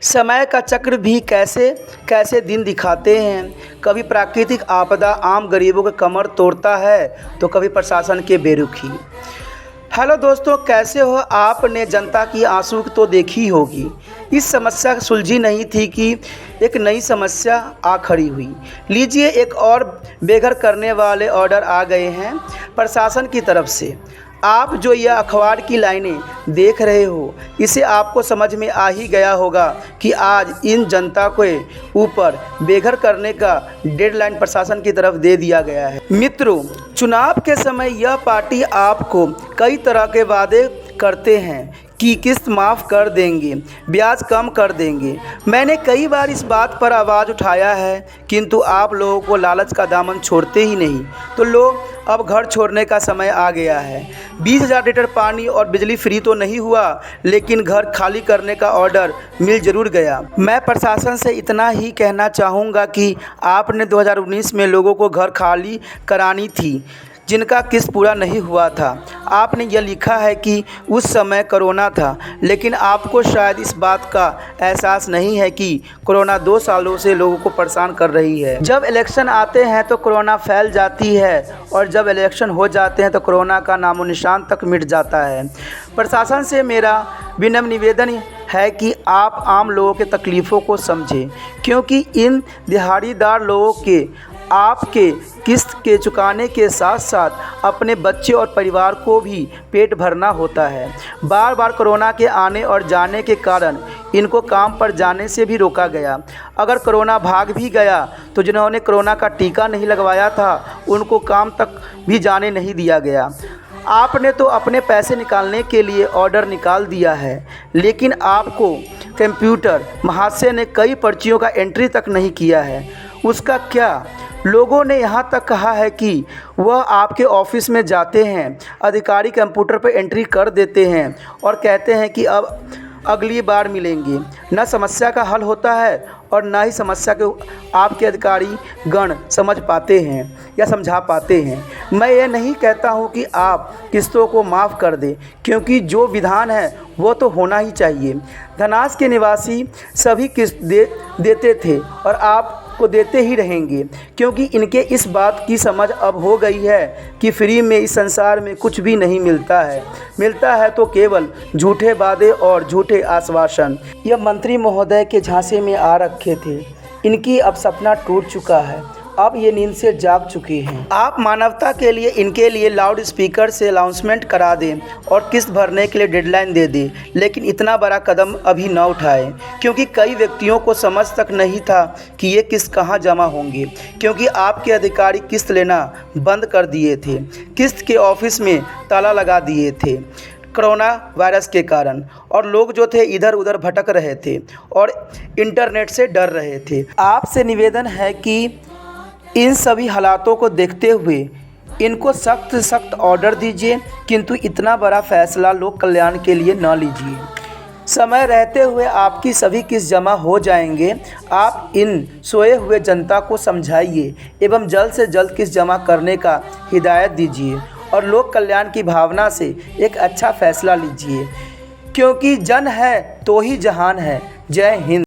समय का चक्र भी कैसे कैसे दिन दिखाते हैं। कभी प्राकृतिक आपदा आम गरीबों के कमर तोड़ता है तो कभी प्रशासन के बेरुखी। हेलो दोस्तों, कैसे हो? आपने जनता की आंसू तो देखी होगी। इस समस्या सुलझी नहीं थी कि एक नई समस्या आ खड़ी हुई। लीजिए, एक और बेघर करने वाले ऑर्डर आ गए हैं प्रशासन की तरफ से। आप जो यह अखबार की लाइनें देख रहे हो, इसे आपको समझ में आ ही गया होगा कि आज इन जनता के ऊपर बेघर करने का डेडलाइन प्रशासन की तरफ दे दिया गया है। मित्रों, चुनाव के समय यह पार्टी आपको कई तरह के वादे करते हैं कि किस्त माफ़ कर देंगे, ब्याज कम कर देंगे। मैंने कई बार इस बात पर आवाज़ उठाया है, किंतु आप लोगों को लालच का दामन छोड़ते ही नहीं। तो लो, अब घर छोड़ने का समय आ गया है। 20,000 लीटर पानी और बिजली फ्री तो नहीं हुआ, लेकिन घर खाली करने का ऑर्डर मिल जरूर गया। मैं प्रशासन से इतना ही कहना चाहूँगा कि आपने 2019 में लोगों को घर खाली करानी थी जिनका किस्त पूरा नहीं हुआ था। आपने यह लिखा है कि उस समय कोरोना था, लेकिन आपको शायद इस बात का एहसास नहीं है कि कोरोना 2 सालों से लोगों को परेशान कर रही है। जब इलेक्शन आते हैं तो कोरोना फैल जाती है, और जब इलेक्शन हो जाते हैं तो कोरोना का नामो निशान तक मिट जाता है। प्रशासन से मेरा विनम्र निवेदन है कि आप आम लोगों के तकलीफ़ों को समझें, क्योंकि इन दिहाड़ीदार लोगों के आपके किस्त के चुकाने के साथ साथ अपने बच्चे और परिवार को भी पेट भरना होता है। बार बार कोरोना के आने और जाने के कारण इनको काम पर जाने से भी रोका गया। अगर कोरोना भाग भी गया तो जिन्होंने कोरोना का टीका नहीं लगवाया था उनको काम तक भी जाने नहीं दिया गया। आपने तो अपने पैसे निकालने के लिए ऑर्डर निकाल दिया है, लेकिन आपको कंप्यूटर महाशय ने कई पर्चियों का एंट्री तक नहीं किया है। उसका क्या? लोगों ने यहाँ तक कहा है कि वह आपके ऑफिस में जाते हैं, अधिकारी कंप्यूटर पर एंट्री कर देते हैं और कहते हैं कि अब अगली बार मिलेंगे। न समस्या का हल होता है और न ही समस्या के आपके अधिकारी गण समझ पाते हैं या समझा पाते हैं। मैं ये नहीं कहता हूँ कि आप किस्तों को माफ़ कर दें, क्योंकि जो विधान है वो तो होना ही चाहिए। धनास के निवासी सभी किस्त देते थे और आप को देते ही रहेंगे, क्योंकि इनके इस बात की समझ अब हो गई है कि फ्री में इस संसार में कुछ भी नहीं मिलता है। मिलता है तो केवल झूठे वादे और झूठे आश्वासन। यह मंत्री महोदय के झांसे में आ रखे थे। इनकी अब सपना टूट चुका है, अब ये नींद से जाग चुकी हैं। आप मानवता के लिए इनके लिए लाउड स्पीकर से अनाउंसमेंट करा दें और किस्त भरने के लिए डेडलाइन दे दें, लेकिन इतना बड़ा कदम अभी न उठाएं, क्योंकि कई व्यक्तियों को समझ तक नहीं था कि ये किस्त कहां जमा होंगे, क्योंकि आपके अधिकारी किस्त लेना बंद कर दिए थे। किस्त के ऑफिस में ताला लगा दिए थे कोरोना वायरस के कारण, और लोग जो थे इधर उधर भटक रहे थे और इंटरनेट से डर रहे थे। आपसे निवेदन है कि इन सभी हालातों को देखते हुए इनको सख्त ऑर्डर दीजिए, किंतु इतना बड़ा फैसला लोक कल्याण के लिए न लीजिए। समय रहते हुए आपकी सभी किस्त जमा हो जाएंगे। आप इन सोए हुए जनता को समझाइए एवं जल्द से जल्द किस्त जमा करने का हिदायत दीजिए और लोक कल्याण की भावना से एक अच्छा फैसला लीजिए, क्योंकि जन है तो ही जहान है। जय हिंद।